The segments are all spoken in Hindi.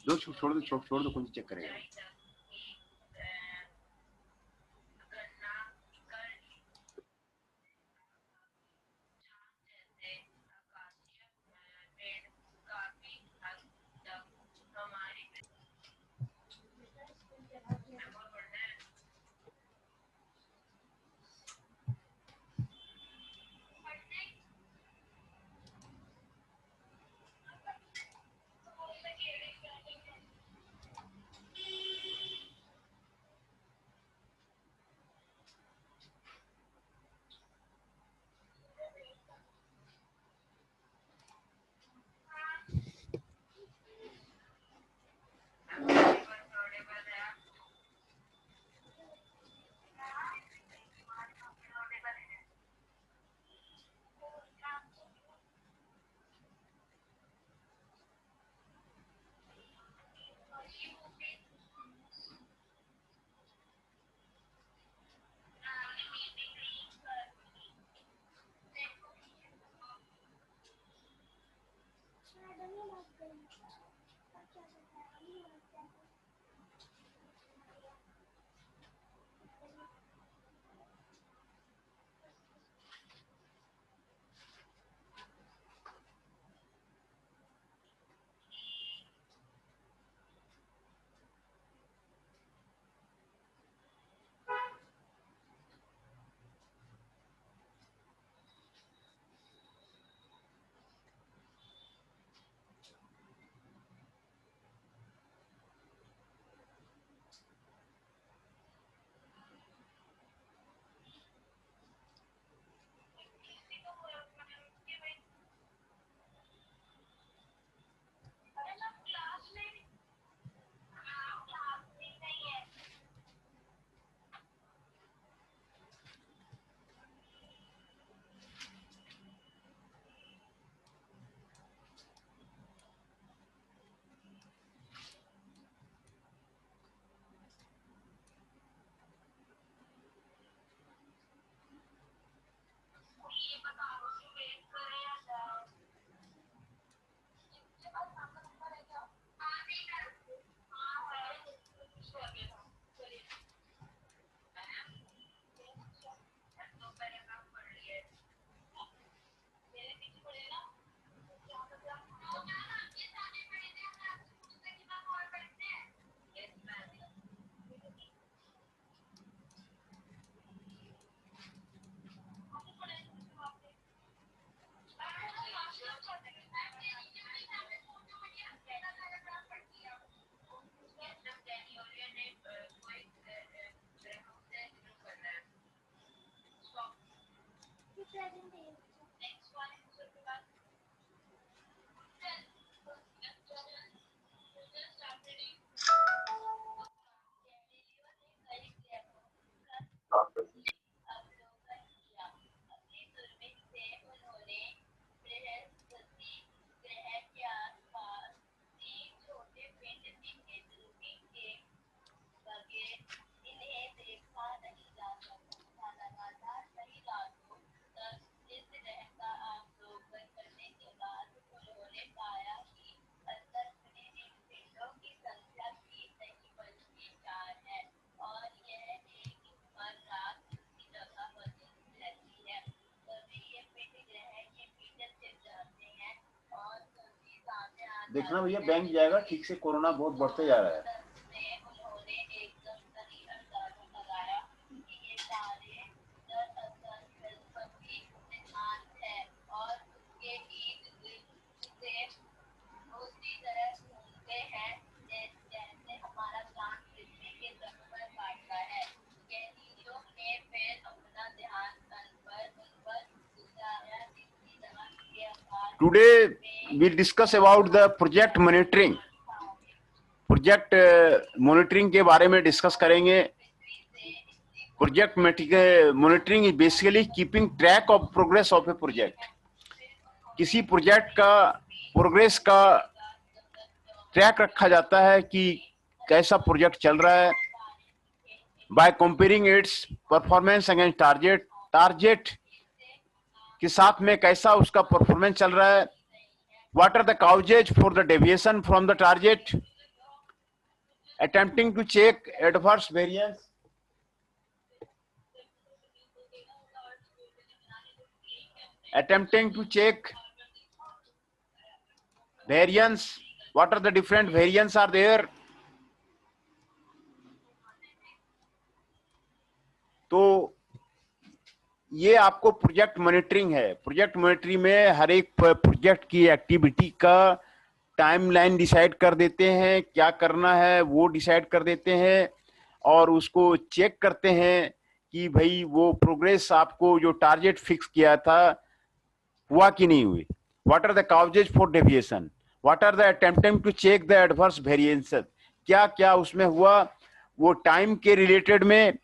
दो छोड़ दो, छोड़ दो, कौन सी चेक करेगा। देखना भैया, बैंक जाएगा ठीक से, कोरोना बहुत बढ़ते जा रहा है। Today we discuss about the project monitoring. Project monitoring के बारे में डिस्कस करेंगे। Project monitoring is basically keeping track of progress of a project. किसी प्रोजेक्ट का प्रोग्रेस का ट्रैक रखा जाता है कि कैसा प्रोजेक्ट चल रहा है, by comparing its performance against target. Target के साथ में कैसा उसका परफॉर्मेंस चल रहा है, what are the causes for the deviation from the target, attempting to check adverse variance, attempting to check variance, what are the different variance are there. तो ये आपको प्रोजेक्ट मॉनिटरिंग है। प्रोजेक्ट मॉनिटरिंग में हर एक प्रोजेक्ट की एक्टिविटी का टाइमलाइन डिसाइड कर देते हैं, क्या करना है वो डिसाइड कर देते हैं, और उसको चेक करते हैं कि भाई वो प्रोग्रेस आपको जो टारगेट फिक्स किया था हुआ कि नहीं हुई। What are the causes for deviation, what are the attempting to check the adverse variance, क्या क्या उसमें हुआ। वो टाइम के रिलेटेड में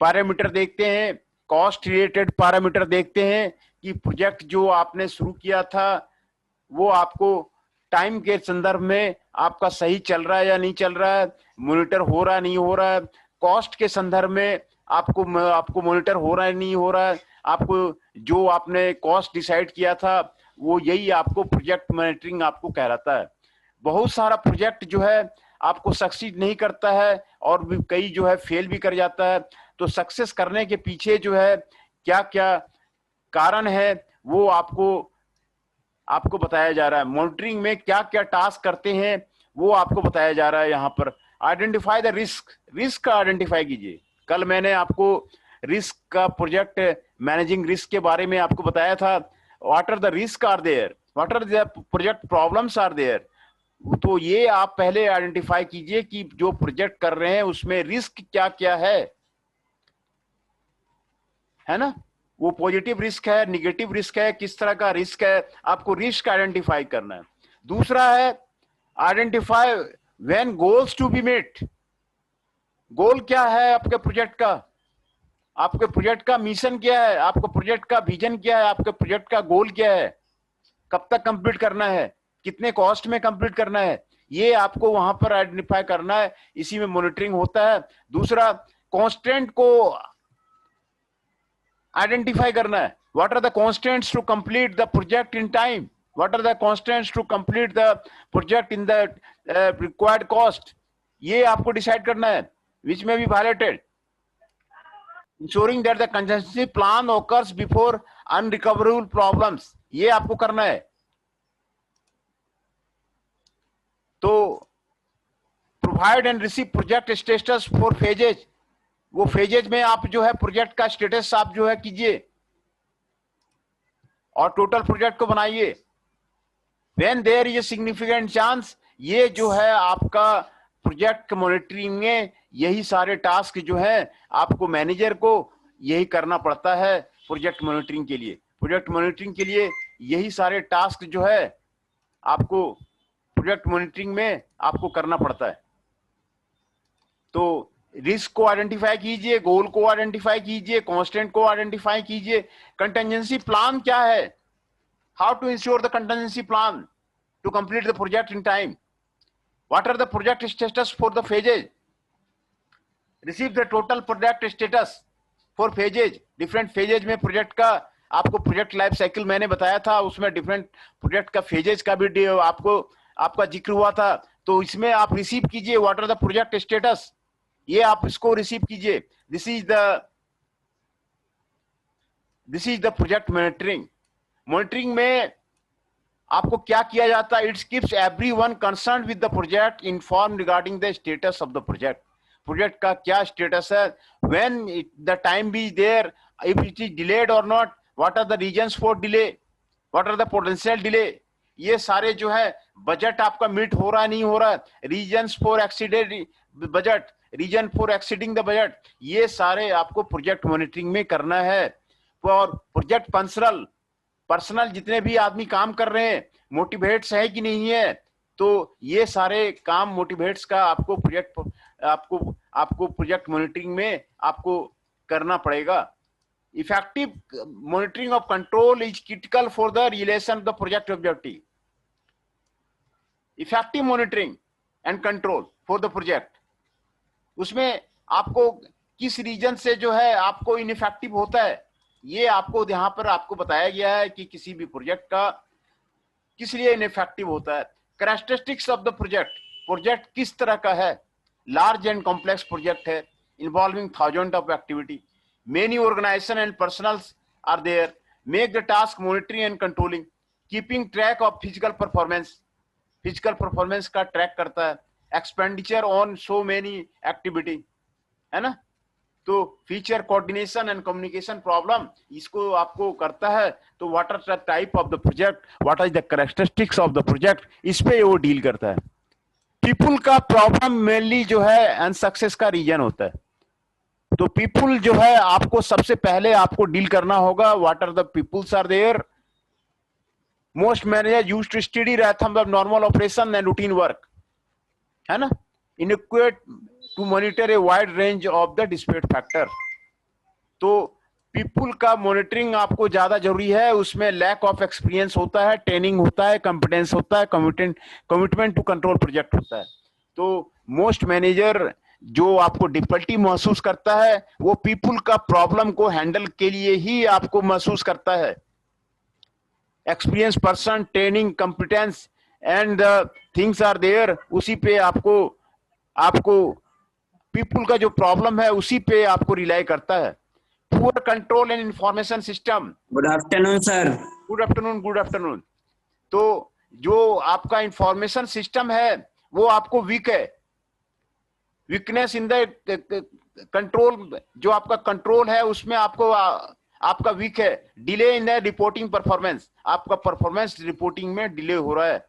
पैरामीटर देखते हैं, कॉस्ट रिलेटेड पैरामीटर देखते हैं कि प्रोजेक्ट जो आपने शुरू किया था वो आपको टाइम के संदर्भ में आपका सही चल रहा है या नहीं चल रहा है, मॉनिटर हो रहा है नहीं हो रहा है। कॉस्ट के संदर्भ में आपको मॉनिटर हो रहा है नहीं हो रहा है, आपको जो आपने कॉस्ट डिसाइड किया था वो यही आपको प्रोजेक्ट मॉनिटरिंग आपको कहलाता है। बहुत सारा प्रोजेक्ट जो है आपको सक्सीड नहीं करता है और भी कई जो है फेल भी कर जाता है। तो सक्सेस करने के पीछे जो है क्या क्या कारण है वो आपको बताया जा रहा है। मॉनिटरिंग में क्या क्या टास्क करते हैं वो आपको बताया जा रहा है। यहाँ पर आइडेंटिफाई द रिस्क, रिस्क का आइडेंटिफाई कीजिए। कल मैंने आपको रिस्क का प्रोजेक्ट मैनेजिंग रिस्क के बारे में आपको बताया था। What are the risk are there, what are the project problems are there. तो ये आप पहले आइडेंटिफाई कीजिए कि जो प्रोजेक्ट कर रहे हैं उसमें रिस्क क्या क्या है ना। वो पॉजिटिव रिस्क है, निगेटिव रिस्क है, किस तरह का रिस्क है, आपको रिस्क आइडेंटिफाई करना है। दूसरा है identify when goals to be met. Goal क्या है आपके प्रोजेक्ट का, आपके प्रोजेक्ट का मिशन क्या है, आपके प्रोजेक्ट का विजन क्या है, आपके प्रोजेक्ट का गोल क्या है, कब तक कंप्लीट करना है, कितने कॉस्ट में कंप्लीट करना है, ये आपको वहां पर आइडेंटिफाई करना है। इसी में मॉनिटरिंग होता है। दूसरा कॉन्स्टेंट को आइडेंटिफाई करना है। What are the constants to complete the project in time, what are the constants to complete the project in the required cost, ये आपको डिसाइड करना है, which may be violated. Ensuring that the contingency plan occurs before unrecoverable problems, ये आपको करना है। तो provide and receive project status for phases, वो फेजेज में आप जो है प्रोजेक्ट का स्टेटस आप जो है कीजिए और टोटल प्रोजेक्ट को बनाइए। When there is a significant chance, ये जो है आपका प्रोजेक्ट मॉनिटरिंग में यही सारे टास्क जो है आपको मैनेजर को यही करना पड़ता है। प्रोजेक्ट मॉनिटरिंग के लिए, प्रोजेक्ट मॉनिटरिंग के लिए यही सारे टास्क जो है आपको प्रोजेक्ट मॉनिटरिंग में आपको करना पड़ता है। तो रिस्क को आइडेंटिफाई कीजिए, गोल को आइडेंटिफाई कीजिए, कांस्टेंट को आइडेंटिफाई कीजिए। कंटिजेंसी प्लान क्या है, how to ensure the contingency plan to complete the project in time, what are the project status for the phases, receive the total project status for phases. Different phases में प्रोजेक्ट का आपको प्रोजेक्ट लाइफ साइकिल मैंने बताया था, उसमें डिफरेंट प्रोजेक्ट का फेजेज का भी आपको आपका जिक्र हुआ था। तो इसमें आप रिसीव कीजिए what are the project status, ये आप इसको रिसीव कीजिए। This is the project monitoring. Monitoring में आपको क्या किया जाता है, it's keeps everyone concerned with the project inform regarding the status of the project. Project का क्या स्टेटस है, when the time be there, if it is delayed और not, what are the reasons for delay, what are the potential delay, ये सारे जो है बजट आपका मीट हो रहा है नहीं हो रहा है, reasons for exceeded budget, reason for exceeding the budget, ये सारे आपको प्रोजेक्ट मॉनिटरिंग में करना है। और प्रोजेक्ट पर्सनल जितने भी आदमी काम कर रहे हैं मोटिवेट्स है कि नहीं है, तो ये सारे काम मोटिवेट्स का आपको प्रोजेक्ट मॉनिटरिंग में आपको करना पड़ेगा। Effective monitoring of control is critical for the realization of the project objective. Effective monitoring and control for the project, उसमें आपको किस रीजन से जो है आपको इनइफेक्टिव होता है, ये आपको यहाँ पर आपको बताया गया है कि किसी भी प्रोजेक्ट का किस लिए इनइफेक्टिव होता है। Characteristics of the project, project किस तरह का है, large and complex project है involving thousands of activity. Many organization and personals are there. Make the task monitoring and controlling. Keeping track of physical performance. Physical performance का track करता है. Expenditure on so many activity. है ना? तो feature coordination and communication problem इसको आपको करता है. तो what are the type of the project, what are the characteristics of the project, इस पे वो डील करता है. पीपुल का प्रॉब्लम मेनली जो है अनसक्सेस का रीजन होता है. तो पीपुल जो है आपको सबसे पहले आपको डील करना होगा. What are the peoples are there. Most manager used to study rhythm of normal operation and routine work, है ना. inadequate to monitor a wide range of the disparate factor. तो पीपुल का मॉनिटरिंग आपको ज्यादा जरूरी है. उसमें लैक ऑफ एक्सपीरियंस होता है, ट्रेनिंग होता है, कॉम्पिटेंस होता है, कमिटमेंट टू कंट्रोल प्रोजेक्ट होता है. तो मोस्ट मैनेजर जो आपको डिफिकल्टी महसूस करता है वो पीपुल का प्रॉब्लम को हैंडल के लिए ही आपको महसूस करता है. Experience person, training, competence and things are there. उसी पे आपको पीपुल का जो प्रॉब्लम है उसी पे आपको रिलाई करता है. Poor control and information system. Good afternoon sir. Good afternoon, good afternoon. तो जो आपका इंफॉर्मेशन सिस्टम है वो आपको वीक है. वीकनेस इन द कंट्रोल, जो आपका कंट्रोल है उसमें आपको आपका वीक है. Delay in the reporting performance, आपका परफॉर्मेंस रिपोर्टिंग में डिले हो रहा है.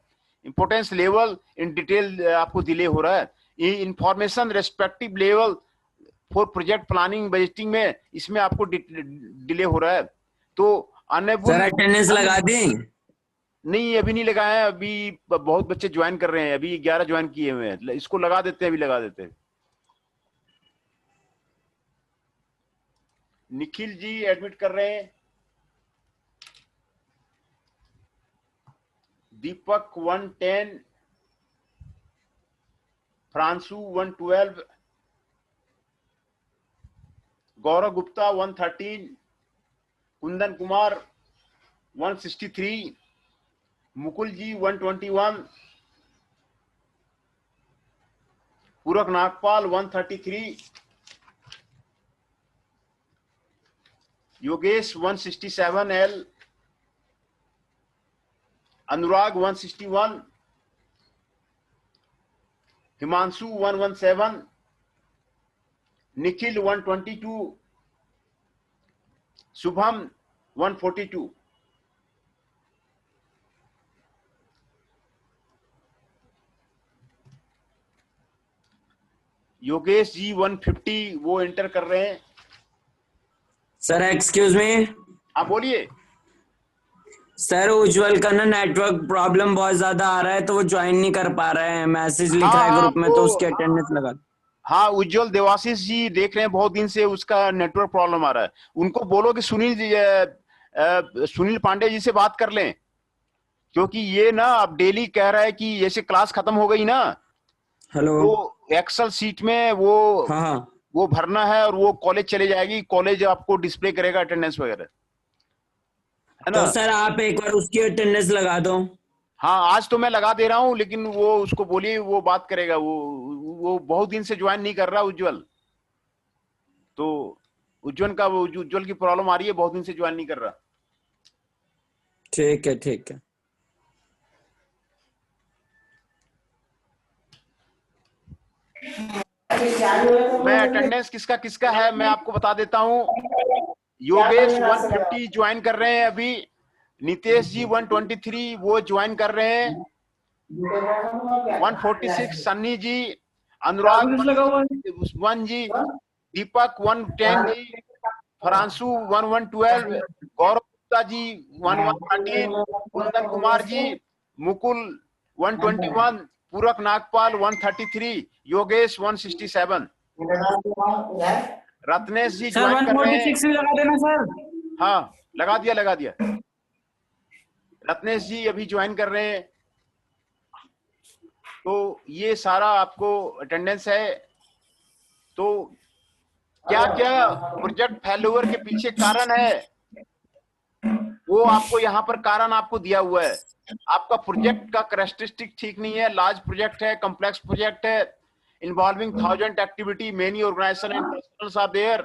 इंपोर्टेंस लेवल इन डिटेल आपको डिले हो रहा है. Information respective level for project planning budgeting में इसमें आपको डिले हो रहा है. तो अनेबल. अटेंडेंस लगा दी? नहीं, अभी नहीं लगाए हैं. अभी बहुत बच्चे ज्वाइन कर रहे हैं. अभी 11 ज्वाइन किए हुए हैं. इसको लगा देते हैं, अभी लगा देते हैं. निखिल जी एडमिट कर रहे हैं. दीपक 110, फ्रांसू 112, गौरव गुप्ता 113, कुंदन कुमार 163, मुकुल जी 121, पूरक नागपाल 133, योगेश 167 एल, अनुराग 161, हिमांशु 117, निखिल 122, शुभम 142. योगेश जी 150 वो एंटर कर रहे हैं. Sir excuse me. हाँ बोलिए. सर उज्जवल का ना नेटवर्क प्रॉब्लम बहुत ज्यादा आ रहा है तो वो ज्वाइन नहीं कर पा रहे हैं. मैसेज लिख रहा है ग्रुप में, तो उसकी अटेंडेंस लगा. हाँ, उज्जवल देवाशीष जी देख रहे हैं बहुत दिन से, उसका नेटवर्क प्रॉब्लम आ रहा है. उनको बोलो कि सुनील पांडे जी से बात कर लें, क्योंकि ये ना अब डेली कह रहा है कि जैसे क्लास खत्म हो गई ना. हेलो. तो एक्सेल सीट में वो हाँ वो भरना है और वो कॉलेज चले जाएगी. कॉलेज आपको डिस्प्ले करेगा अटेंडेंस वगैरह, है ना. तो सर आप एक बार उसकी अटेंडेंस लगा दो. हाँ, आज तो मैं लगा दे रहा हूँ, लेकिन वो उसको बोलिए, वो बात करेगा. वो बहुत दिन से ज्वाइन नहीं कर रहा उज्जवल. तो उज्जवल की प्रॉब्लम आ रही है, बहुत दिन से ज्वाइन नहीं कर रहा. ठीक है ठीक है. मैं अटेंडेंस किसका किसका है मैं आपको बता देता हूँ. योगेश 150 ज्वाइन कर रहे हैं अभी. नितेश जी 123 वो ज्वाइन कर रहे हैं. 146 सन्नी जी, अनुराग 1 जी, दीपक 110 जी, फ्रांसू 1112, गौरव गुप्ता जी 1113, कुंदन कुमार जी, मुकुल 121, पूरक नागपाल 133, योगेश 167, रत्नेश जी ज्वाइन कर रहे हैं. लगा देना सर. हाँ लगा दिया. रत्नेश जी अभी ज्वाइन कर रहे हैं. तो ये सारा आपको अटेंडेंस है. तो क्या क्या प्रोजेक्ट फेल्योर के पीछे कारण है वो आपको यहाँ पर कारण आपको दिया हुआ है. आपका प्रोजेक्ट का कैरेक्टरिस्टिक ठीक नहीं है. लार्ज प्रोजेक्ट है, कॉम्प्लेक्स प्रोजेक्ट है, involving 1000 activity, many organization and personals are there,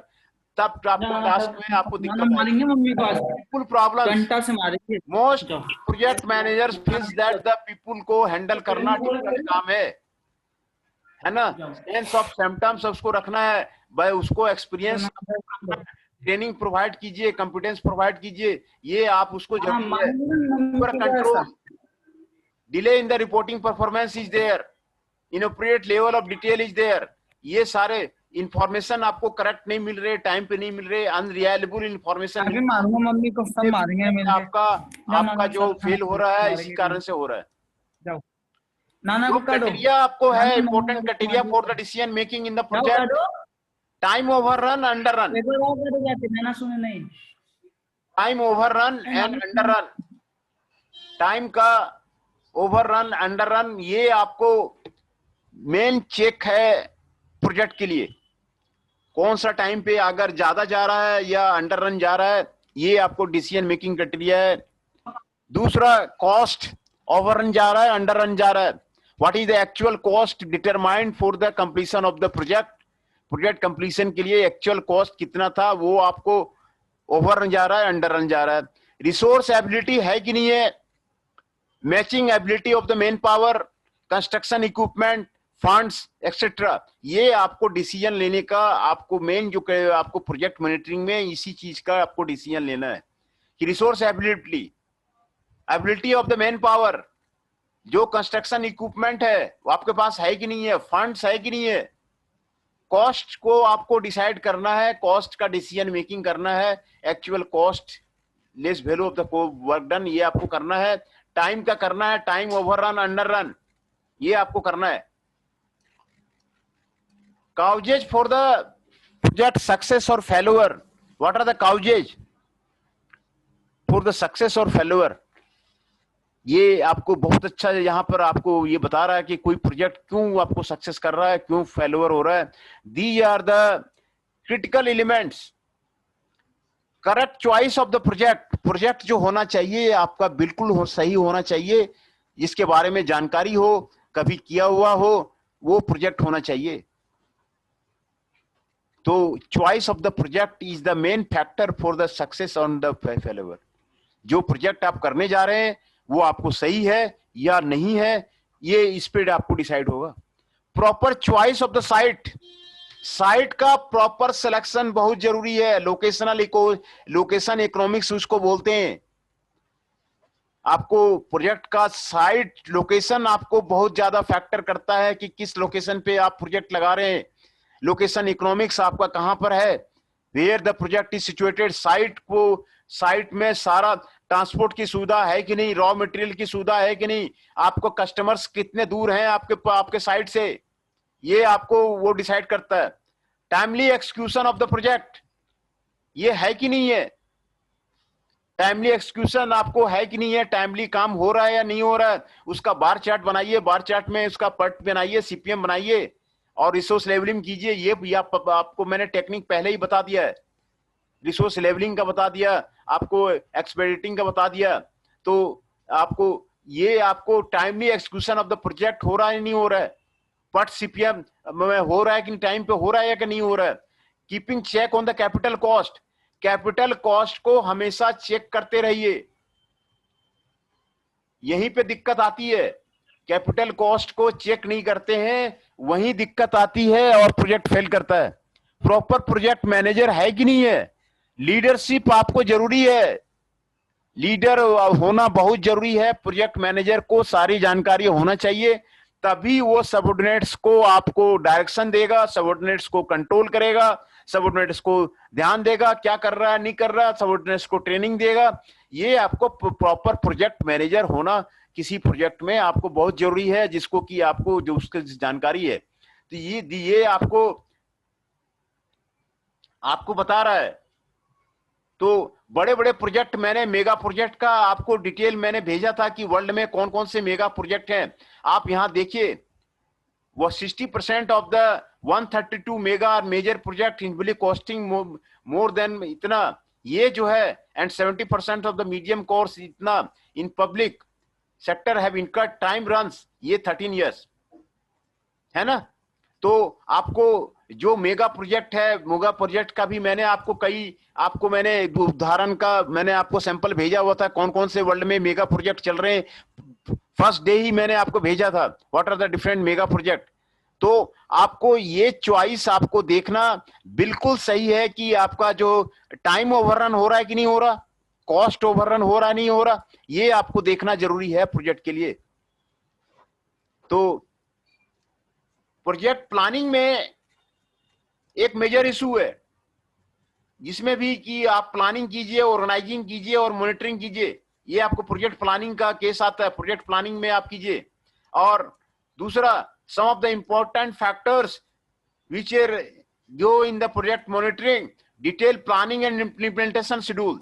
तब आपको टास्क में आपको दिक्कत मारेंगे मम्मी को आज फुल प्रॉब्लम घंटा से मारेंगे। Most project managers feels that the people को हैंडल करना डिफिकल्ट काम है ना। सेंस ऑफ सिम्टम्स उसको रखना है भाई, उसको एक्सपीरियंस ट्रेनिंग प्रोवाइड कीजिए, कॉम्पिटेंस प्रोवाइड कीजिए, ये आप उसको जरूरी है। Control delay in the reporting performance is there, inappropriate level of detail is there, ये सारे इंफॉर्मेशन आपको करेक्ट नहीं मिल रहे, टाइम पे नहीं मिल रहे, अनरिलायबल इंफॉर्मेशन। अभी मारूंगा मम्मी को, सब मारेंगे मिलके। आपका जो फेल हो रहा है इसी कारण से हो रहा है। जाओ नाना जो को काटो। क्राइटेरिया आपको है important criteria for the decision making in the project, time overrun, underrun, नाना सुने नहीं, time overrun and underrun, time का ओवररन अंडररन, ये आपको मेन चेक है प्रोजेक्ट के लिए। कौन सा टाइम पे अगर ज्यादा जा रहा है या अंडररन जा रहा है, ये आपको डिसीजन मेकिंग क्राइटेरिया है। दूसरा, कॉस्ट ओवररन जा रहा है, अंडररन जा रहा है, what is the actual cost determined for the completion of the project, project completion के लिए एक्चुअल कॉस्ट कितना था, वो आपको ओवररन जा रहा है, अंडररन जा रहा है। रिसोर्स एबिलिटी है कि नहीं है, matching ability of the man power, construction equipment, funds etcetera, ये आपको डिसीजन लेने का आपको मेन जो आपको प्रोजेक्ट मॉनिटरिंग में इसी चीज का आपको डिसीजन लेना है कि resource ability, ability of the man power, जो कंस्ट्रक्शन इक्विपमेंट है वो आपके पास है कि नहीं है, फंड्स है कि नहीं है, कॉस्ट को आपको डिसाइड करना है, कॉस्ट का डिसीजन मेकिंग करना है, actual cost less value of the work done, ये आपको करना है। टाइम का करना है, टाइम ओवररन अंडररन, ये आपको करना है। Causes for the project success or failure, what are the causes for the success or failure, ये आपको बहुत अच्छा यहाँ पर आपको ये बता रहा है कि कोई प्रोजेक्ट क्यों आपको सक्सेस कर रहा है, क्यों फेल्योर हो रहा है। These are the critical elements, correct choice of the project, project जो होना चाहिए आपका बिल्कुल सही होना चाहिए, जिसके बारे में जानकारी हो, कभी किया हुआ हो, वो प्रोजेक्ट होना चाहिए। तो choice of the project is the main factor for the success on the failure. जो प्रोजेक्ट आप करने जा रहे हैं वो आपको सही है या नहीं है, ये इस पे आपको डिसाइड होगा। Proper choice of the site, site का प्रॉपर सिलेक्शन बहुत जरूरी है। लोकेशन इकोनॉमिक्स उसको बोलते हैं। आपको प्रोजेक्ट का साइट लोकेशन आपको बहुत ज्यादा फैक्टर करता है कि किस लोकेशन पे आप प्रोजेक्ट लगा रहे हैं। लोकेशन इकोनॉमिक्स आपका कहां पर है, where the project is situated, site को, साइट में सारा ट्रांसपोर्ट की सुविधा है कि नहीं, रॉ मटेरियल की सुविधा है कि नहीं, आपको कस्टमर्स कितने दूर हैं आपके साइट से, ये आपको वो डिसाइड करता है। Timely execution of the project, ये है कि नहीं है, टाइमली एक्सक्यूशन आपको है कि नहीं है, टाइमली काम हो रहा है या नहीं हो रहा है, उसका बार चार्ट बनाइए, बार चार्ट में उसका पर्ट बनाइए, सीपीएम बनाइए और रिसोर्स लेवलिंग कीजिए। ये आपको मैंने टेक्निक पहले ही बता दिया है, रिसोर्स लेवलिंग का बता दिया, आपको एक्सपेडिटिंग का बता दिया। तो आपको ये आपको timely execution of the project हो रहा है नहीं हो रहा है, पर्ट सीपीएम में हो रहा है कि टाइम पे हो रहा है कि नहीं हो रहा है। Keeping check on the capital cost, capital cost को हमेशा चेक करते रहिए, यहीं पे दिक्कत आती है। कैपिटल कॉस्ट को चेक नहीं करते हैं, वहीं दिक्कत आती है और प्रोजेक्ट फेल करता है। प्रॉपर प्रोजेक्ट मैनेजर है कि नहीं है, लीडरशिप आपको जरूरी है, लीडर होना बहुत जरूरी है। प्रोजेक्ट मैनेजर को सारी जानकारी होना चाहिए, तभी वो सबऑर्डिनेट्स को आपको डायरेक्शन देगा, सबऑर्डिनेट्स को कंट्रोल करेगा, सबऑर्डिनेट्स को ध्यान देगा क्या कर रहा है नहीं कर रहा, सबऑर्डिनेट्स को ट्रेनिंग देगा। ये आपको प्रॉपर प्रोजेक्ट मैनेजर होना किसी प्रोजेक्ट में आपको बहुत जरूरी है, जिसको कि आपको जो उसकी जानकारी है। तो ये आपको बता रहा है। तो बड़े बड़े प्रोजेक्ट, मैंने मेगा प्रोजेक्ट का आपको डिटेल मैंने भेजा था कि वर्ल्ड में कौन कौन से मेगा प्रोजेक्ट हैं। आप यहां देखिए, वो 60% of the 132 mega major project involving costing more than इतना, ये जो है, and 70% of the medium course इतना in public sector have incurred time runs, ये 13 इयर्स है ना। तो आपको जो मेगा प्रोजेक्ट है, मेगा प्रोजेक्ट का भी मैंने आपको मैंने उदाहरण का मैंने आपको सैंपल भेजा हुआ था, कौन कौन से वर्ल्ड में मेगा प्रोजेक्ट चल रहे हैं। फर्स्ट डे ही मैंने आपको भेजा था, what are the different mega project. तो आपको ये चॉइस आपको देखना बिल्कुल सही है कि आपका जो टाइम ओवररन हो रहा है कि नहीं हो रहा, कॉस्ट ओवररन हो रहा है नहीं हो रहा, ये आपको देखना जरूरी है प्रोजेक्ट के लिए। तो प्रोजेक्ट प्लानिंग में एक मेजर इशू है, जिसमें भी कि आप प्लानिंग कीजिए, ऑर्गेनाइजिंग कीजिए और मॉनिटरिंग कीजिए, ये आपको प्रोजेक्ट प्लानिंग का केस आता है, प्रोजेक्ट प्लानिंग में आप कीजिए। और दूसरा, some of the important factors which are go in the project monitoring, detail planning and implementation schedule,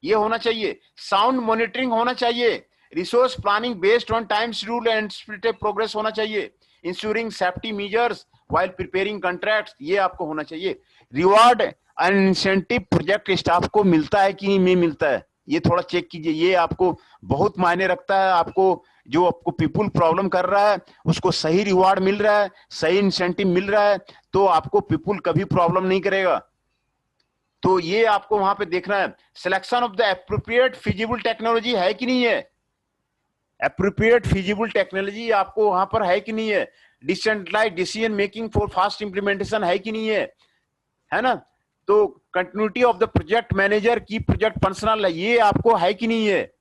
ये होना चाहिए। साउंड मॉनिटरिंग होना चाहिए। Resource planning based on time schedule and splitted progress होना चाहिए। Ensuring safety measures while preparing contracts, ये आपको होना चाहिए। Reward and incentive project staff को मिलता है कि नहीं मिलता है, ये थोड़ा चेक कीजिए, ये आपको बहुत मायने रखता है। आपको जो आपको पीपुल प्रॉब्लम कर रहा है उसको सही रिवार्ड मिल रहा है, सही इंसेंटिव मिल रहा है, तो आपको पीपुल कभी प्रॉब्लम नहीं करेगा। तो ये आपको वहां पे देखना है। Selection of the appropriate feasible technology है कि नहीं है, एप्रोप्रिएट फिजिबल टेक्नोलॉजी आपको वहां पर है कि नहीं है। Decentralize decision making for fast implementation है कि नहीं है ना। तो continuity of the project manager की प्रोजेक्ट फंक्शनल, ये आपको है कि नहीं है।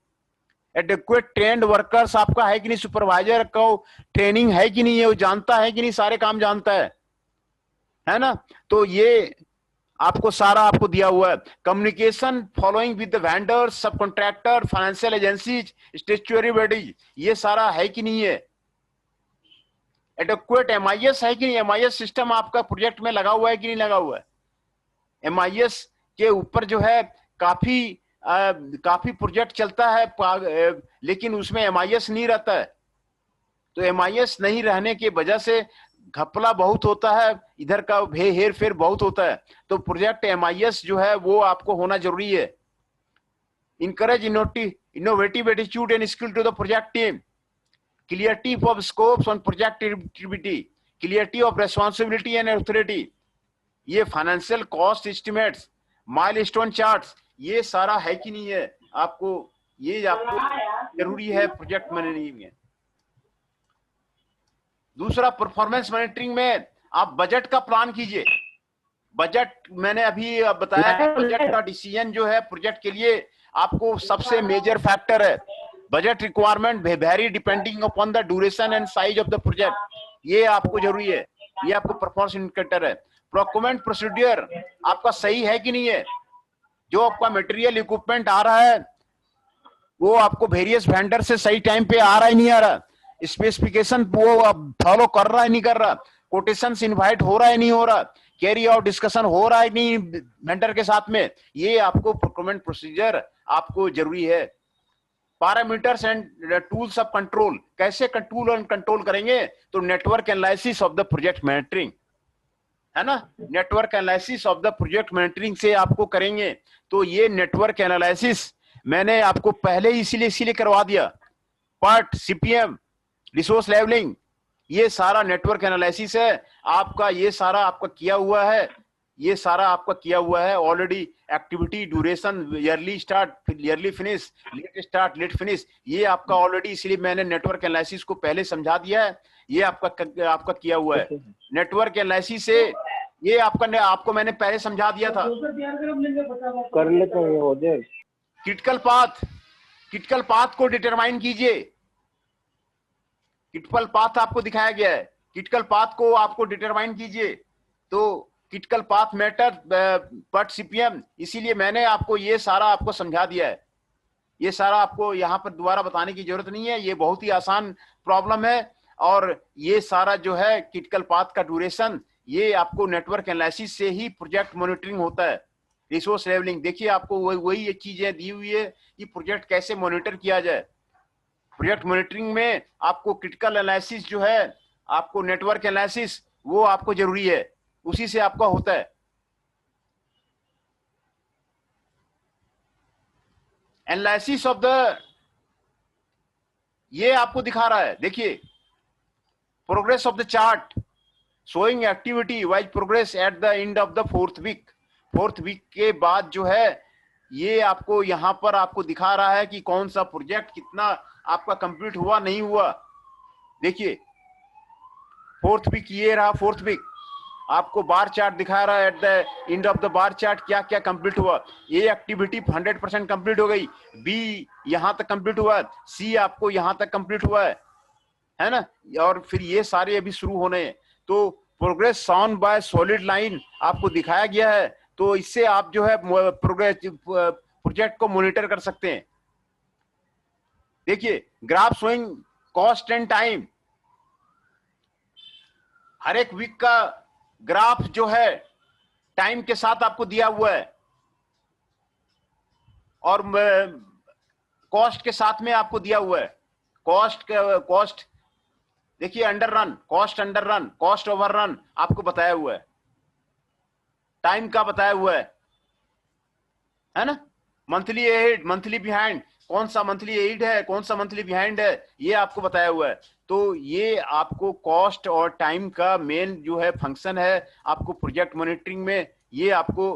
एडिक्वेट ट्रेंड वर्कर्स आपका है कि नहीं, सुपरवाइजर का ट्रेनिंग है कि नहीं है, वो जानता है कि नहीं, सारे काम जानता है ना। तो ये आपको सारा आपको दिया हुआ है। Communication following with the vendors, subcontractor, financial agencies, statutory bodies, ये सारा है कि नहीं है। एडिक्वेट एमआईएस है कि नहीं, एमआईएस सिस्टम आपका प्रोजेक्ट में लगा हुआ है कि नहीं लगा हुआ है। एमआईएस के ऊपर जो है काफी प्रोजेक्ट चलता है, लेकिन उसमें एमआईएस नहीं रहता है। तो एमआईएस नहीं रहने की वजह से घपला बहुत होता है, इधर का हेर फेर बहुत होता है। तो प्रोजेक्ट एमआईएस जो है वो आपको होना जरूरी है। Encourage innovative attitude and skill to the project team, clarity of scopes on project activity, clarity of responsibility and authority, ये financial cost estimates, milestone charts, ये सारा है कि नहीं है आपको, ये आपको जरूरी है प्रोजेक्ट मैनेजमेंट में। दूसरा, परफॉर्मेंस मॉनिटरिंग में आप बजट का प्लान कीजिए। बजट मैंने अभी बताया, बजट का डिसीजन जो है प्रोजेक्ट के लिए आपको सबसे मेजर फैक्टर है। Budget requirement very depending upon the duration and size of the project, ये आपको जरूरी है, ये आपको परफॉर्मेंस इंडिकेटर है। प्रोक्योरमेंट प्रोसीड्यूर आपका सही है कि नहीं है, जो आपका मटेरियल इक्विपमेंट आ रहा है वो आपको वेरियस वेंडर से सही टाइम पे आ रहा है नहीं आ रहा, स्पेसिफिकेशन वो फॉलो कर रहा है नहीं कर रहा, कोटेशंस इनवाइट हो रहा है नहीं हो रहा, कैरी आउट डिस्कशन हो रहा है नहीं वेंडर के साथ में, ये आपको प्रोक्योरमेंट प्रोसीजर आपको जरूरी है। Parameters and tools of control, कैसे कंट्रोल करेंगे, तो network analysis of the project monitoring है ना, network analysis of the project monitoring से आपको करेंगे। तो ये नेटवर्क एनालिसिस मैंने आपको पहले ही इसीलिए करवा दिया। पार्ट सीपीएम, रिसोर्स लेवलिंग, ये सारा नेटवर्क एनालिसिस है आपका, ये सारा आपका किया हुआ है, ये सारा आपका किया हुआ है already. Activity duration, early start, early finish, late start late finish, ये आपका ऑलरेडी, इसलिए मैंने नेटवर्क एनालिसिस को पहले समझा दिया है, ये आपका किया हुआ है। नेटवर्क एनालिसिस से ये आपको मैंने पहले समझा दिया था। कर लेते हैं। क्रिटिकल पाथ को डिटरमाइन कीजिए, क्रिटिकल पाथ आपको दिखाया गया है, क्रिटिकल पाथ को आपको डिटरमाइन कीजिए। तो critical path matter but CPM, इसीलिए मैंने आपको ये सारा आपको समझा दिया है, ये सारा आपको यहाँ पर दोबारा बताने की जरूरत नहीं है, ये बहुत ही आसान प्रॉब्लम है। और ये सारा जो है क्रिटिकल पाथ का ड्यूरेशन, ये आपको नेटवर्क एनालिसिस से ही प्रोजेक्ट मॉनिटरिंग होता है। रिसोर्स लेवलिंग, देखिए आपको वही चीजें दी हुई है कि प्रोजेक्ट कैसे मॉनिटर किया जाए। प्रोजेक्ट मॉनिटरिंग में आपको क्रिटिकल एनालिसिस जो है, आपको नेटवर्क एनालिसिस, वो आपको जरूरी है, उसी से आपका होता है। एनालिसिस ऑफ द, ये आपको दिखा रहा है, देखिए progress of the chart, showing activity wise progress at the end of the fourth week. Fourth week के बाद जो है ये आपको यहाँ पर आपको दिखा रहा है कि कौन सा प्रोजेक्ट कितना आपका कंप्लीट हुआ नहीं हुआ। देखिए फोर्थ वीक ये रहा, फोर्थ वीक आपको बार चार्ट दिखा रहा है, eight the end of the bar chart क्या क्या कंप्लीट हुआ। ए एक्टिविटी 100% कंप्लीट हो गई, बी यहां तक कंप्लीट हुआ है, सी आपको यहां तक कंप्लीट हुआ है ना, और फिर ये सारे अभी शुरू होने हैं। तो progress sound bye solid line आपको दिखाया गया है, तो इससे आप जो है प्रोग्रेस प्रोजेक्ट को मॉनिटर कर सकते हैं। देखिए graph showing cost and time, हर एक वीक का ग्राफ जो है टाइम के साथ आपको दिया हुआ है, और कॉस्ट के साथ में आपको दिया हुआ है। कॉस्ट देखिए under run, cost under run, cost over run आपको बताया हुआ है, टाइम का बताया हुआ है ना। मंथली एड, मंथली बिहाइंड, कौन सा मंथली एड है, कौन सा मंथली बिहाइंड है, ये आपको बताया हुआ है। तो ये आपको कॉस्ट और टाइम का मेन जो है फंक्शन है आपको प्रोजेक्ट मॉनिटरिंग में, ये आपको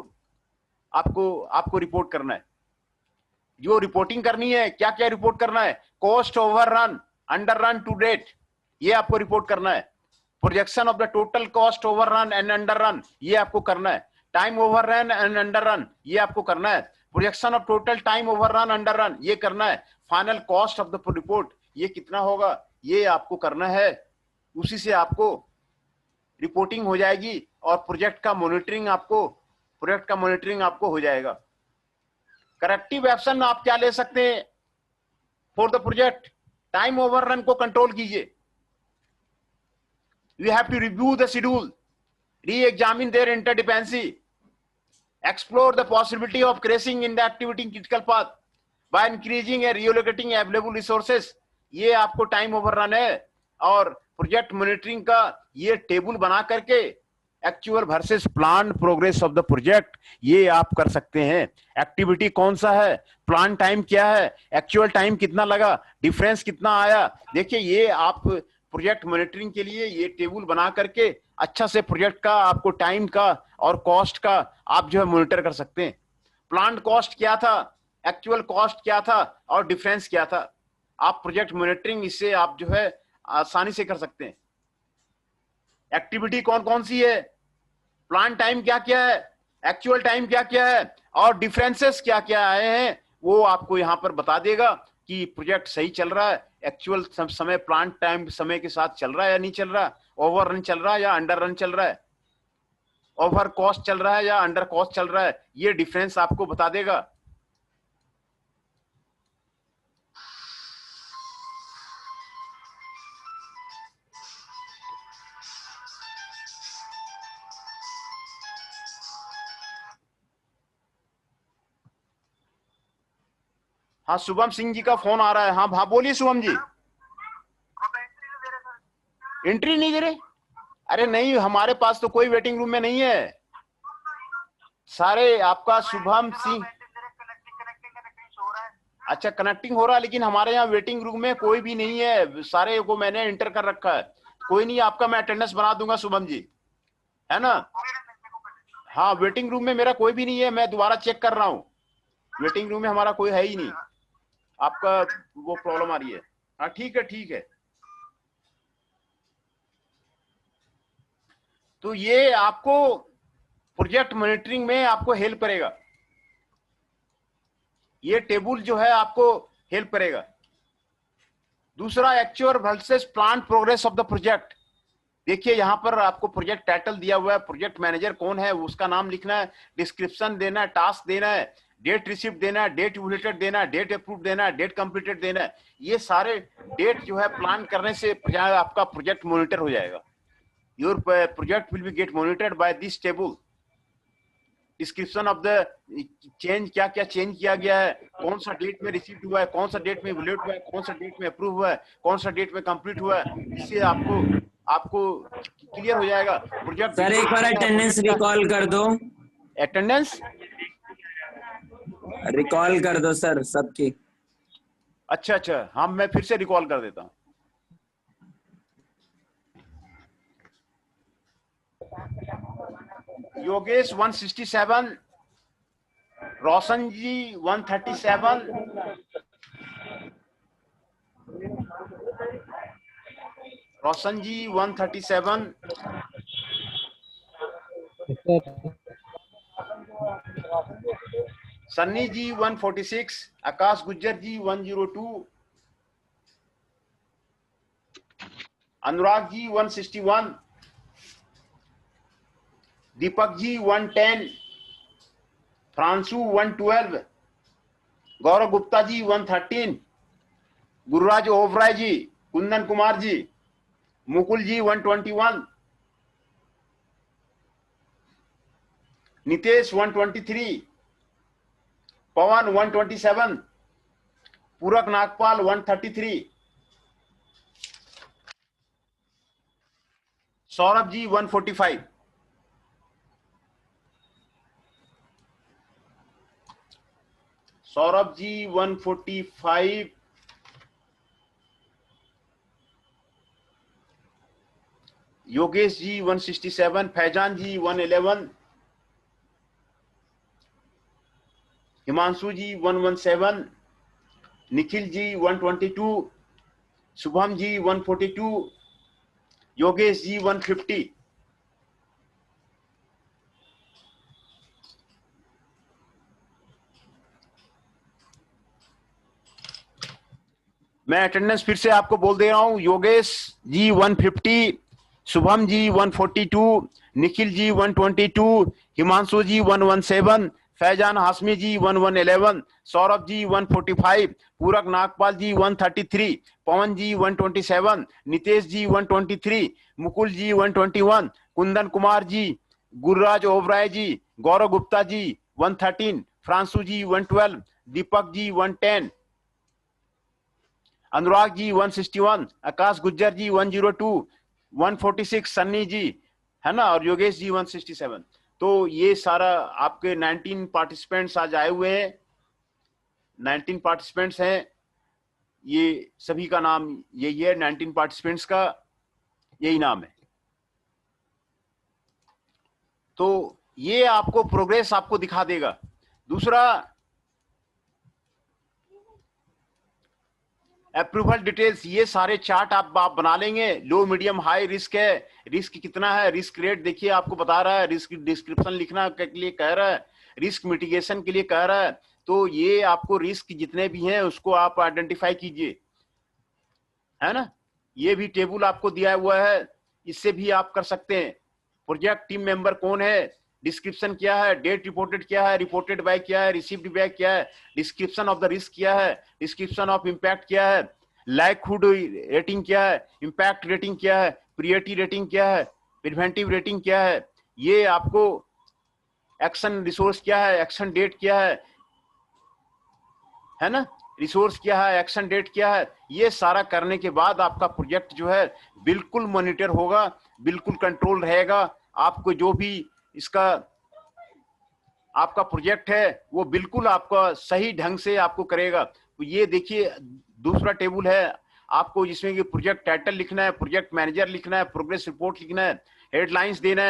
आपको आपको रिपोर्ट करना है। जो रिपोर्टिंग करनी है, क्या क्या रिपोर्ट करना है, cost overrun, underrun to date, ये आपको रिपोर्ट करना है। Projection of the total cost overrun and underrun, ये आपको करना है। Time overrun and underrun, ये आपको करना है। Projection of total time overrun underrun, ये करना है। Final cost of the report, ये कितना होगा, ये आपको करना है। उसी से आपको रिपोर्टिंग हो जाएगी और प्रोजेक्ट का मॉनिटरिंग आपको हो जाएगा। करेक्टिव एक्शन आप क्या ले सकते हैं for the project, time over run को कंट्रोल कीजिए। You have to review the schedule, re-examine their interdependency, explore the possibility of crashing in the activity in critical path by increasing and reallocating available resources। ये आपको टाइम ओवररन है। और प्रोजेक्ट मॉनिटरिंग का ये टेबल बना करके actual versus plan progress of the project, ये आप कर सकते हैं। एक्टिविटी कौन सा है, प्लान टाइम क्या है, एक्चुअल टाइम कितना लगा, डिफरेंस कितना आया। देखिए ये आप प्रोजेक्ट मॉनिटरिंग के लिए ये टेबल बना करके अच्छा से प्रोजेक्ट का आपको टाइम का और कॉस्ट का आप जो है मॉनिटर कर सकते हैं। प्लान कॉस्ट क्या था, एक्चुअल कॉस्ट क्या था और डिफरेंस क्या था, आप प्रोजेक्ट मॉनिटरिंग इससे आप जो है आसानी से कर सकते हैं। एक्टिविटी कौन कौन सी है, प्लान टाइम क्या क्या है, एक्चुअल टाइम क्या क्या है और डिफरेंसेस क्या क्या आए हैं, वो आपको यहाँ पर बता देगा कि प्रोजेक्ट सही चल रहा है, एक्चुअल समय प्लान टाइम समय के साथ चल रहा है या नहीं चल रहा, ओवर रन चल रहा है या अंडर रन चल रहा है, ओवर कॉस्ट चल रहा है या अंडर कॉस्ट चल रहा है, ये डिफरेंस आपको बता देगा। हाँ शुभम सिंह जी का फोन आ रहा है। हाँ बोलिए शुभम जी। एंट्री नहीं दे रहे? अरे नहीं, हमारे पास तो कोई वेटिंग रूम में नहीं है सारे। आपका शुभम सिंह, अच्छा कनेक्टिंग हो रहा है, लेकिन हमारे यहाँ वेटिंग रूम में कोई भी नहीं है, सारे को मैंने एंटर कर रखा है। कोई नहीं, आपका मैं अटेंडेंस बना दूंगा शुभम जी, है ना। हाँ वेटिंग रूम में मेरा कोई भी नहीं है, मैं दोबारा चेक कर रहा हूँ, वेटिंग रूम में हमारा कोई है ही नहीं। आपका वो प्रॉब्लम आ रही है। हाँ ठीक है ठीक है। तो ये आपको प्रोजेक्ट मॉनिटरिंग में आपको हेल्प करेगा, ये टेबल जो है आपको हेल्प करेगा। दूसरा actual versus plan progress of the project. देखिए यहाँ पर आपको प्रोजेक्ट टाइटल दिया हुआ है, प्रोजेक्ट मैनेजर कौन है उसका नाम लिखना है, डिस्क्रिप्शन देना है, टास्क देना है, डेट रिसिप्ट देना है, डेट इवैल्यूएटेड देना है, डेट अप्रूव देना है, डेट कंप्लीटेड देना है। ये सारे डेट जो है प्लान करने से आपका प्रोजेक्ट मॉनिटर हो जाएगा। Your project will be get monitored by this table. Description of the change, क्या क्या चेंज किया गया है, कौन सा डेट में रिसीव हुआ है, कौन सा डेट में इवैल्यूएट हुआ है, कौन सा डेट में अप्रूव हुआ है, कौन सा डेट में कंप्लीट हुआ है। इससे आपको क्लियर हो जाएगा प्रोजेक्ट। सर एक बार अटेंडेंस रिकॉल कर दो, अटेंडेंस रिकॉल कर दो सर सबकी। अच्छा हाँ मैं फिर से रिकॉल कर देता हूँ। योगेश 167, रोशन जी 137, रोशन जी 137, सन्नी जी 146, आकाश गुज्जर जी 102, अनुराग जी 161, दीपक जी 110, फ्रांसू 112, गौरव गुप्ता जी 113, गुरुराज ओबराय जी, कुंदन कुमार जी, मुकुल जी 121, नितेश 123, पवन 127, पूरक नागपाल 133, सौरभ जी 145, सौरभ जी 145, योगेश जी 167, फैजान जी 111, हिमांशु जी 117, निखिल जी 122, शुभम जी 142, योगेश जी 150, मैं अटेंडेंस फिर से आपको बोल दे रहा हूं। योगेश जी 150, शुभम जी 142, निखिल जी 122, हिमांशु जी 117, फैजान हाशमी जी 1111, सौरभ जी 145, पूरक नागपाल जी 133, पवन जी 127, नितेश जी 123, मुकुल जी 121, कुंदन कुमार जी, गुरुराज ओबराय जी, गौरव गुप्ता जी 113, फ्रांसू जी 112, दीपक जी 110, अनुराग जी 161, आकाश गुज्जर जी 102, 146 सन्नी जी, है ना, और योगेश जी 167। तो ये सारा आपके 19 पार्टिसिपेंट्स आज आए हुए हैं, 19 पार्टिसिपेंट्स हैं, ये सभी का नाम यही है, 19 पार्टिसिपेंट्स का यही नाम है। तो ये आपको प्रोग्रेस आपको दिखा देगा। दूसरा, अप्रूवल डिटेल्स, ये सारे चार्ट आप बना लेंगे। लो मीडियम हाई रिस्क है, रिस्क कितना है, रिस्क रेट देखिए आपको बता रहा है, रिस्क डिस्क्रिप्शन लिखना के लिए कह रहा है, रिस्क मिटिगेशन के लिए कह रहा है। तो ये आपको रिस्क जितने भी हैं उसको आप आइडेंटिफाई कीजिए, है ना। ये भी टेबल आपको दिया हुआ है, इससे भी आप कर सकते हैं। प्रोजेक्ट टीम मेंबर कौन है, डिस्क्रिप्शन क्या है, डेट रिपोर्टेड क्या है, रिपोर्टेड बाय क्या है, रिसीव्ड बाय क्या है, डिस्क्रिप्शन ऑफ द रिस्क क्या है, डिस्क्रिप्शन ऑफ इम्पैक्ट क्या है, लाइकहुड रेटिंग क्या है, इम्पैक्ट रेटिंग क्या है, प्रियोरिटी रेटिंग क्या है, प्रिवेंटिव रेटिंग क्या है, ये आपको एक्शन रिसोर्स क्या है, एक्शन डेट क्या है ना, रिसोर्स क्या है, एक्शन डेट क्या है। ये सारा करने के बाद आपका प्रोजेक्ट जो है बिल्कुल मॉनिटर होगा, बिल्कुल कंट्रोल रहेगा। आपको जो भी इसका आपका प्रोजेक्ट है वो बिल्कुल आपका सही ढंग से आपको करेगा। तो ये देखिए दूसरा टेबल है आपको, जिसमें कि प्रोजेक्ट टाइटल लिखना है, प्रोजेक्ट मैनेजर लिखना है, प्रोग्रेस रिपोर्ट लिखना है, हेडलाइंस देना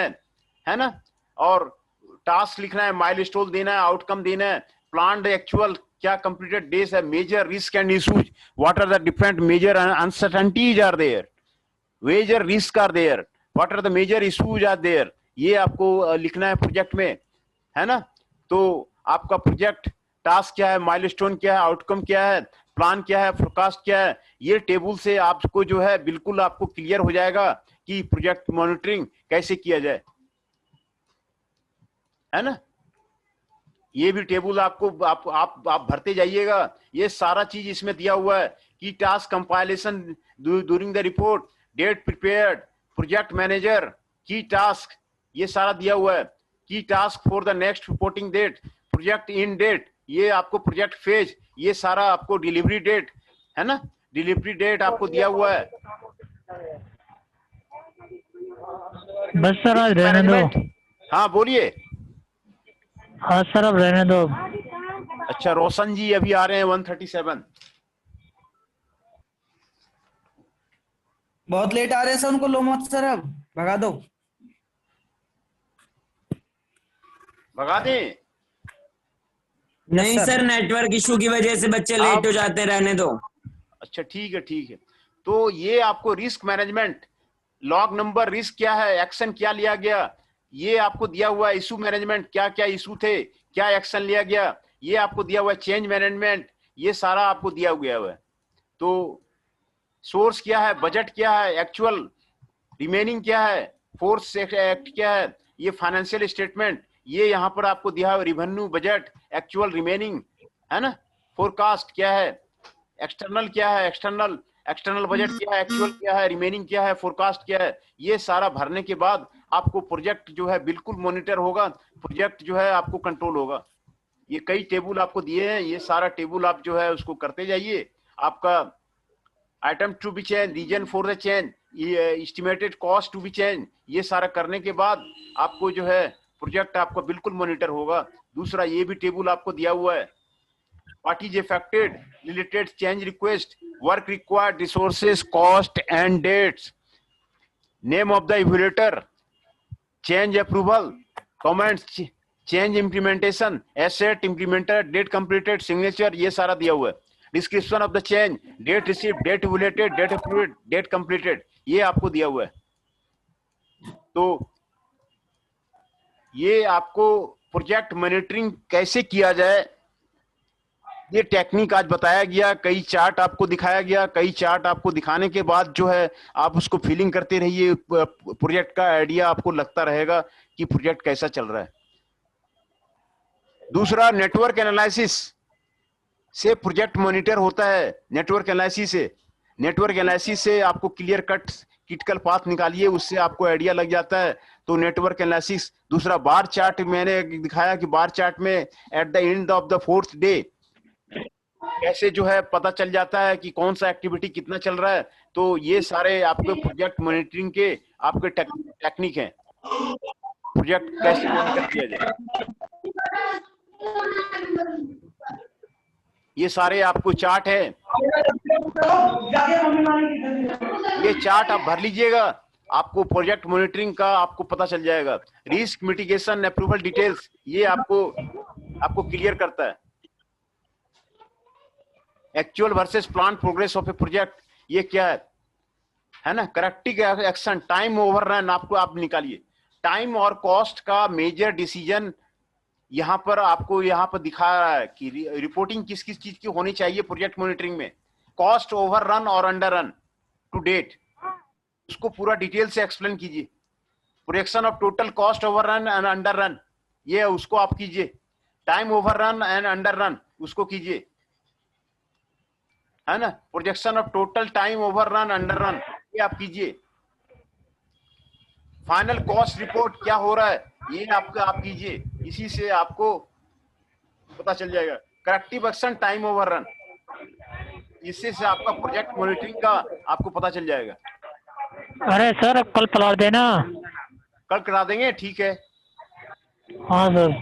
है ना, और टास्क लिखना है, माइलस्टोन देना है, आउटकम देना है, प्लान्ड एक्चुअल क्या कंप्लीटेड डेज है, major risk and issues, what are the different major uncertainties are there, major risk are there, what are the major issues are there, ये आपको लिखना है प्रोजेक्ट में, है ना। तो आपका प्रोजेक्ट टास्क क्या है, माइलस्टोन क्या है, आउटकम क्या है, प्लान क्या है, फोरकास्ट क्या है, ये टेबल से आपको जो है बिल्कुल आपको क्लियर हो जाएगा कि प्रोजेक्ट मॉनिटरिंग कैसे किया जाए, है ना। ये भी टेबल आपको आप भरते जाइएगा। ये सारा चीज इसमें दिया हुआ है कि task compilation during the report, date prepared, project manager, key task, ये सारा दिया हुआ है। Key task for the next reporting date, project in date, ये आपको प्रोजेक्ट फेज, ये सारा आपको डिलीवरी डेट, है ना, डिलीवरी डेट आपको दिया हुआ है। बस सर आज रहने दो। हाँ बोलिए। हाँ सर अब रहने दो। अच्छा रोशन जी अभी आ रहे हैं 137। बहुत लेट आ रहे हैं सर, उनको लो मत सर, अब भगा दो। भगा दें? नहीं सर। सर, नेटवर्क इशू की वजह से बच्चे लेट हो जाते, रहने दो। अच्छा ठीक है, ठीक है। तो ये आपको risk management, log number, risk क्या है, एक्शन क्या लिया गया, ये आपको दिया हुआ है। इशू मैनेजमेंट, क्या क्या इशू थे, क्या एक्शन लिया गया, ये आपको दिया हुआ है। चेंज मैनेजमेंट, ये सारा आपको दिया हुआ है। तो सोर्स क्या है, बजट क्या है, एक्चुअल रिमेनिंग क्या है, फोर्स एक्ट क्या है, ये फाइनेंशियल स्टेटमेंट, ये यहाँ पर आपको दिया है। रिवेन्यू, बजट, एक्चुअल रिमेनिंग, है ना। फोरकास्ट क्या है, एक्सटर्नल क्या है, एक्सटर्नल बजट क्या है, एक्चुअल क्या है, रिमेनिंग क्या है, फोरकास्ट क्या है, ये सारा भरने के बाद आपको प्रोजेक्ट जो है बिल्कुल मॉनिटर होगा, प्रोजेक्ट जो है आपको कंट्रोल होगा। ये कई टेबल आपको दिए हैं, ये सारा टेबल आप जो है उसको करते जाइए। आपका item to be change, reason for the change, ये estimated cost to be change, ये सारा करने के बाद आपको जो है प्रोजेक्ट आपका बिल्कुल मॉनिटर होगा। दूसरा ये भी टेबल आपको दिया हुआ है, what is affected, related change request, work required, resources, cost and dates, name of the evaluator, change approval, comments, change implementation, asset implementer, date completed, signature, ये सारा दिया हुआ है। Description of the change, date receive, date evaluated, date approved, date completed, ये आपको दिया हुआ है। तो ये आपको प्रोजेक्ट मॉनिटरिंग कैसे किया जाए, ये टेक्निक आज बताया गया, कई चार्ट आपको दिखाया गया। कई चार्ट आपको दिखाने के बाद जो है आप उसको फीलिंग करते रहिए, प्रोजेक्ट का आइडिया आपको लगता रहेगा कि प्रोजेक्ट कैसा चल रहा है। दूसरा, नेटवर्क एनालिसिस से प्रोजेक्ट मॉनिटर होता है। नेटवर्क एनालिसिस से आपको क्लियर कट क्रिटिकल पाथ निकालिए, उससे आपको आइडिया लग जाता है। तो नेटवर्क एनालिसिस। दूसरा, बार चार्ट, मैंने दिखाया कि बार चार्ट में eight the end of the 4th day कैसे जो है पता चल जाता है कि कौन सा एक्टिविटी कितना चल रहा है। तो ये सारे आपके प्रोजेक्ट मॉनिटरिंग के आपके टेक्निक हैं, प्रोजेक्ट कैसे मॉनिटर किया जाए। ये सारे आपको चार्ट है, ये चार्ट आप भर लीजिएगा, आपको प्रोजेक्ट मॉनिटरिंग का आपको पता चल जाएगा। रिस्क मिटिगेशन, अप्रूवल डिटेल्स, ये आपको क्लियर करता है। Actual versus plan progress of a project, ये क्या है ना। करेक्टिव एक्शन, टाइम ओवररन, आप निकालिए। टाइम और कॉस्ट का मेजर डिसीजन यहाँ पर आपको दिखा रहा है कि रिपोर्टिंग किस किस चीज की होनी चाहिए प्रोजेक्ट मॉनिटरिंग में। कॉस्ट ओवररन और अंडररन टू डेट, उसको पूरा डिटेल से एक्सप्लेन कीजिए। Projection of total cost overrun and underrun, ये उसको आप कीजिए। टाइम ओवररन एंड अंडररन, उसको कीजिए, है ना। Projection of total time overrun underrun, ये आप कीजिए। फाइनल कॉस्ट रिपोर्ट क्या हो रहा है, ये आप कीजिए। इसी से आपको पता चल जाएगा। करेक्टिव एक्शन, टाइम ओवररन, इससे से आपका प्रोजेक्ट मॉनिटरिंग का आपको पता चल जाएगा। अरे सर, अब कल पलट देना। कल करा देंगे, ठीक है। हाँ सर।